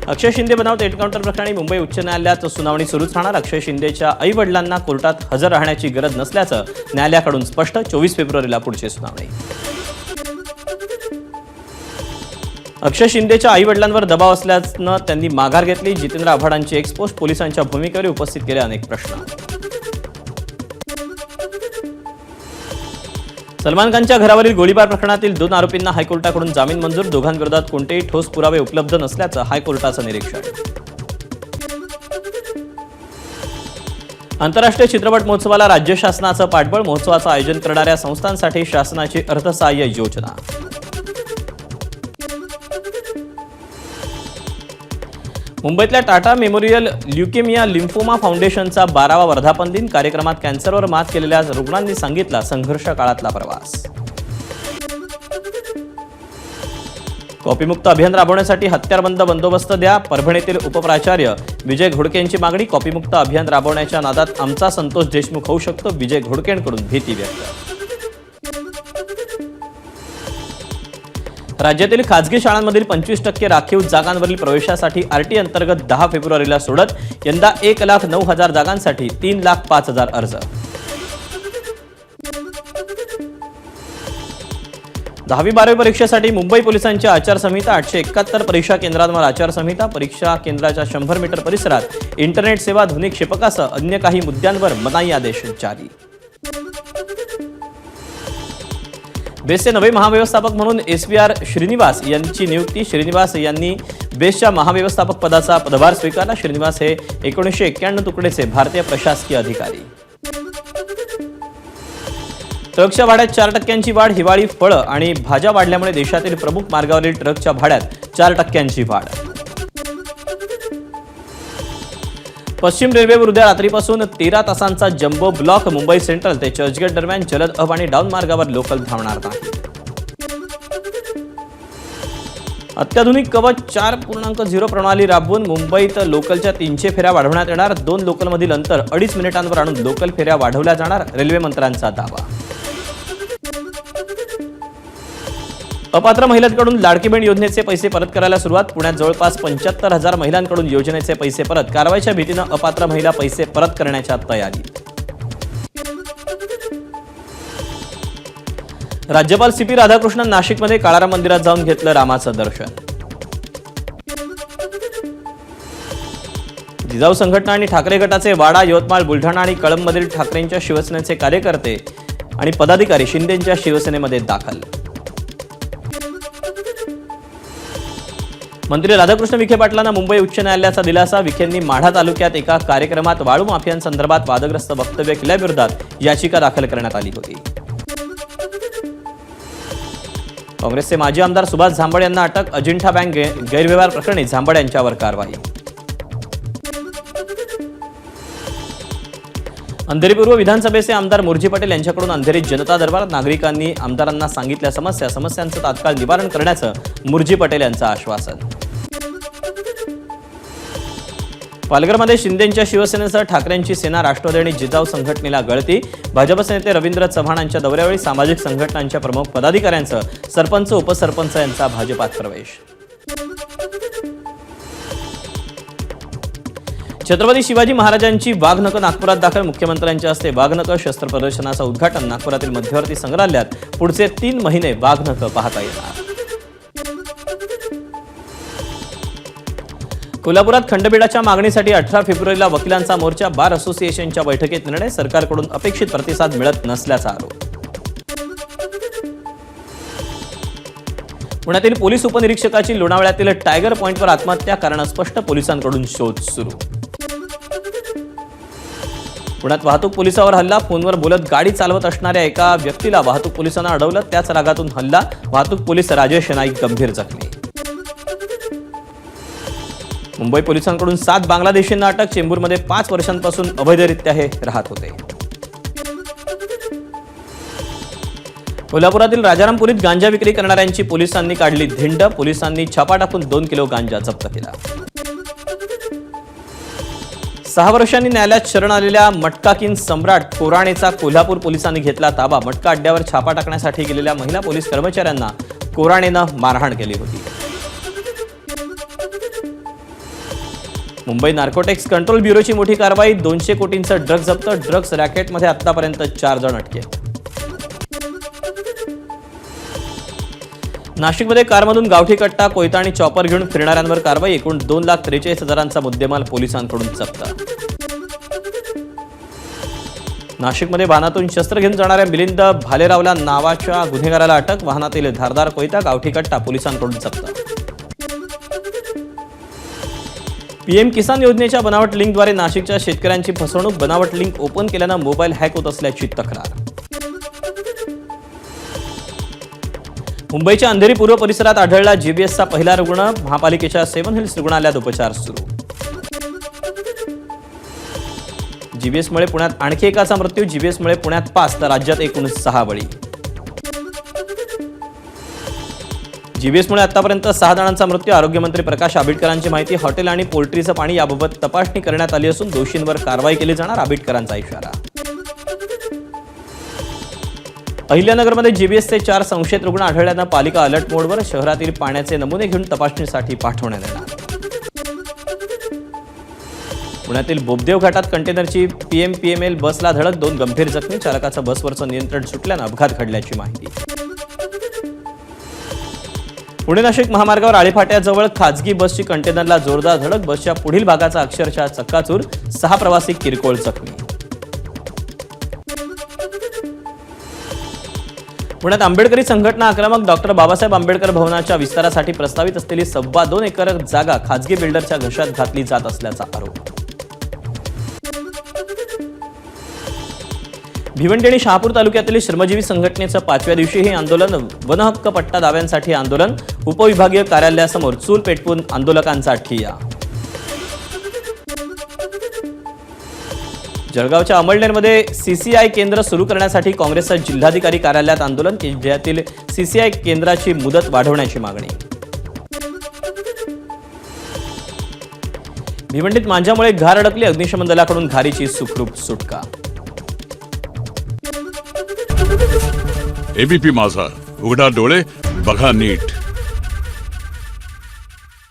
अक्षय शिंदे बनावट एन्काउंटर प्रकरणी मुंबई उच्च न्यायालयात सुनावणी सुरूच राहणार। अक्षय शिंदेच्या आई-वडिलांना कोर्टात हजर राहण्याची गरज नसल्याचं न्यायालयाकडून स्पष्ट। 24 फेब्रुवारीला पुढची सुनावणी। अक्षय शिंदेच्या आई-वडिलांवर दबाव असल्यानं त्यांनी माघार घेतली। जितेंद्र आव्हाडांची एक्सपोस्ट पोलिसांच्या भूमिकेवर उपस्थित केले अनेक प्रश्न। सलमान खानच्या घरावरील गोळीबार प्रकरणातील 2 आरोपींना हायकोर्टाकडून जामीन मंजूर। दोघांविरोधात कोणतेही ठोस पुरावे उपलब्ध नसल्याचं हायकोर्टाचं निरीक्षण। आंतरराष्ट्रीय चित्रपट महोत्सवाला राज्य शासनाचं पाठबळ। महोत्सवाचं आयोजन करणाऱ्या संस्थांसाठी शासनाची अर्थसहाय्य योजना। मुंबईतल्या टाटा मेमोरियल ल्युकेमिया लिम्फोमा फाउंडेशनचा 12वा वर्धापन दिन। कार्यक्रमात कॅन्सरवर मात केलेल्या रुग्णांनी सांगितला संघर्ष काळातला प्रवास। कॉपीमुक्त अभियान राबवण्यासाठी हत्यारबंद बंदोबस्त द्या। परभणीतील उपप्राचार्य विजय घोडके यांची मागणी। कॉपीमुक्त अभियान राबवण्याच्या नादात आमचा संतोष देशमुख होऊ शकतो, विजय घोडकेंकडून भीती व्यक्त। राज्यातील खासगी शाळांमधील 25% राखीव जागांवरील प्रवेशासाठी आरटी अंतर्गत 10 फेब्रुवारीला सोडत। यंदा 1,09,000 जागांसाठी 3,05,000 अर्ज। 10वी-12वी परीक्षेसाठी मुंबई पोलिसांची आचारसंहिता। 871 परीक्षा केंद्रांवर आचारसंहिता। परीक्षा केंद्राच्या 100 मीटर परिसरात इंटरनेट सेवा, ध्वनी क्षेपकासह अन्य काही मुद्द्यांवर मनाई आदेश जारी। बेस्टचे नवे महाव्यवस्थापक म्हणून एसवीआर श्रीनिवास यांची नियुक्ती। श्रीनिवास यांनी बेस्टच्या महाव्यवस्थापक पदाचा पदभार स्वीकारला। श्रीनिवास हे 1991 तुकडेचे भारतीय प्रशासकीय अधिकारी। ट्रकच्या भाड्यात 4% वाढ। हिवाळी फळं आणि भाज्या वाढल्यामुळे देशातील प्रमुख मार्गावरील ट्रकच्या भाड्यात 4% वाढ। पश्चिम रेल्वेवर उद्या रात्रीपासून 13 तासांचा जम्बो ब्लॉक। मुंबई सेंट्रल ते चर्चगेट दरम्यान जलद अप आणि डाऊन मार्गावर लोकल धावणार नाही। अत्याधुनिक कवच 4.0 प्रणाली राबवून मुंबईत लोकलच्या 300 फेऱ्या वाढवण्यात येणार। 2 लोकलमधील अंतर 2.5 मिनिटांवर आणून लोकल फेऱ्या वाढवल्या जाणार, रेल्वे मंत्र्यांचा दावा। अपात्र महिलांकडून लाडकी बहीण योजनेचे पैसे परत करायला सुरुवात। पुण्यात जवळपास 75,000 महिलांकडून योजनेचे पैसे परत। कारवाईच्या भीतीनं अपात्र महिला पैसे परत करण्याच्या तयारी। राज्यपाल सीपी राधाकृष्णन नाशिकमध्ये काळाराम मंदिरात जाऊन घेतलं रामाचं दर्शन। जिजाऊ संघटना आणि ठाकरे गटाचे वाडा, यवतमाळ, बुलढाणा आणि कळंबमधील ठाकरेंच्या शिवसेनेचे कार्यकर्ते आणि पदाधिकारी शिंदेंच्या शिवसेनेमध्ये दाखल। मंत्री राधाकृष्ण विखे पाटलांना मुंबई उच्च न्यायालयाचा दिलासा। विखेंनी माढा तालुक्यात एका कार्यक्रमात वाळू माफियांसंदर्भात वादग्रस्त वक्तव्य केल्याविरोधात याचिका दाखल करण्यात आली होती। काँग्रेसचे माजी आमदार सुभाष झांबड यांना अटक। अजिंठा बँक गैरव्यवहार प्रकरणी झांबड यांच्यावर कारवाई। अंधेरी पूर्व विधानसभेचे आमदार मुरजी पटेल यांच्याकडून अंधेरीत जनता दरबार। नागरिकांनी आमदारांना सांगितल्या समस्यांचं तात्काळ निवारण करण्याचं मुरजी पटेल यांचं आश्वासन। पालघरमध्ये शिंदेंच्या शिवसेनेसह ठाकरेंची सेना, राष्ट्रवादी आणि जिजाऊ संघटनेला गळती। भाजपचे नेते रवींद्र चव्हाणांच्या दौऱ्यावेळी सामाजिक संघटनांच्या प्रमुख पदाधिकाऱ्यांसह सरपंच, उपसरपंच यांचा भाजपात प्रवेश। छत्रपती शिवाजी महाराजांची वाघनखं नागपुरात दाखल। मुख्यमंत्र्यांच्या हस्ते वाघनखं शस्त्र प्रदर्शनाचं उद्घाटन। नागपुरातील मध्यवर्ती संग्रहालयात पुढचे 3 महिने वाघनखं पाहता येणार। कोल्हापुरात खंडपीठाच्या मागणीसाठी 18 फेब्रुवारीला वकिलांचा मोर्चा। बार असोसिएशनच्या बैठकीत निर्णय। सरकारकडून अपेक्षित प्रतिसाद मिळत नसल्याचा आरोप। पुण्यातील पोलीस उपनिरीक्षकाची लोणावळ्यातील टायगर पॉइंटवर आत्महत्या, कारण स्पष्ट। पोलिसांकडून शोध सुरू। पुण्यात वाहतूक पोलिसावर हल्ला। फोनवर बोलत गाडी चालवत असणाऱ्या एका व्यक्तीला वाहतूक पोलिसांना अडवलं, त्याच रागातून हल्ला। वाहतूक पोलीस राजेश नाईक गंभीर जखमी। मुंबई पोलिसांकडून 7 बांगलादेशींना अटक। चेंबूरमध्ये 5 वर्षांपासून अवैधरित्या हे राहत होते। कोल्हापुरातील राजारामपुरीत गांजा विक्री करणाऱ्यांची पोलिसांनी काढली धिंड। पोलिसांनी छापा टाकून 2 किलो गांजा जप्त केला। 6 वर्षांनी न्यायालयात शरण आलेल्या मटका किंग सम्राट कोराणेचा कोल्हापूर पोलिसांनी घेतला ताबा। मटका अड्ड्यावर छापा टाकण्यासाठी गेलेल्या महिला पोलीस कर्मचाऱ्यांना कोराणेनं मारहाण केली होती। मुंबई नार्कोटिक्स कंट्रोल ब्युरोची मोठी कारवाई, 200 कोटींचं ड्रग्ज जप्त. ड्रग्ज रॅकेटमध्ये आतापर्यंत 4 जण अटकेत. नाशिकमध्ये कारमधून गावठी कट्टा, कोयता आणि चॉपर घेऊन फिरणाऱ्यांवर कारवाई. एकूण 2,43,000चा मुद्देमाल पोलिसांकडून जप्त. नाशिकमध्ये वाहनातून शस्त्र घेऊन जाणाऱ्या मिलिंद भालेरावला नावाच्या गुन्हेगाराला अटक. वाहनातील धारदार कोयता, गावठी कट्टा पोलिसांकडून जप्त. पीएम किसान योजनेच्या बनावट लिंकद्वारे नाशिकच्या शेतकऱ्यांची फसवणूक. बनावट लिंक ओपन केल्यानं मोबाईल हॅक होत असल्याची तक्रार. मुंबईच्या अंधेरी पूर्व परिसरात आढळला जीबीएसचा पहिला रुग्ण. महापालिकेच्या 7 हिल्स रुग्णालयात उपचार सुरू. जीबीएसमुळे पुण्यात आणखी एकाचा मृत्यू. जीबीएसमुळे पुण्यात 5 तर राज्यात एकूण 6 बळी. जीबीएसमुळे आतापर्यंत 6 जणांचा मृत्यू. आरोग्यमंत्री प्रकाश आंबेडकरांची माहिती. हॉटेल आणि पोल्ट्रीचं पाणी याबाबत तपासणी करण्यात आली असून दोषींवर कारवाई केली जाणार. आंबेडकरांचा इशारा. अहिल्यानगरमध्ये जीबीएसचे 4 संशयित रुग्ण आढळल्यानं पालिका अलर्ट मोडवर. शहरातील पाण्याचे नमुने घेऊन तपासणीसाठी पाठवण्यात येणार. पुण्यातील बोबदेव घाटात कंटेनरची पीएमपीएमएल बसला धडक. 2 गंभीर जखमी. चालकाचं बसवरचं नियंत्रण सुटल्यानं अपघात घडल्याची माहिती. पुणे नाशिक महामार्गावर आळेफाट्याजवळ खासगी बसची कंटेनरला जोरदार धडक. बसच्या पुढील भागाचा अक्षरशः चक्काचूर. 6 प्रवासी किरकोळ जखमी. पुण्यात आंबेडकरी संघटना आक्रमक. डॉक्टर बाबासाहेब आंबेडकर भवनाच्या विस्तारासाठी प्रस्तावित असलेली 2.25 एकर जागा खासगी बिल्डरच्या घशात घातली जात असल्याचा आरोप. भिवंडी आणि शहापूर तालुक्यातील श्रमजीवी संघटनेचं 5व्या दिवशीही आंदोलन. वनहक्क पट्टा दाव्यांसाठी आंदोलन. उपविभागीय कार्यालयासमोर चूल पेटवून आंदोलकांचा ठिय्या. जळगावच्या अमळनेरमध्ये सीसीआय केंद्र सुरू करण्यासाठी काँग्रेसचं जिल्हाधिकारी कार्यालयात आंदोलन. जिल्ह्यातील सीसीआय केंद्राची मुदत वाढवण्याची मागणी. भिवंडीत मांजामुळे घार अडकली. अग्निशमन दलाकडून घारीची सुखरूप सुटका. एबीपी माझा, उघडा डोळे बघा नीट.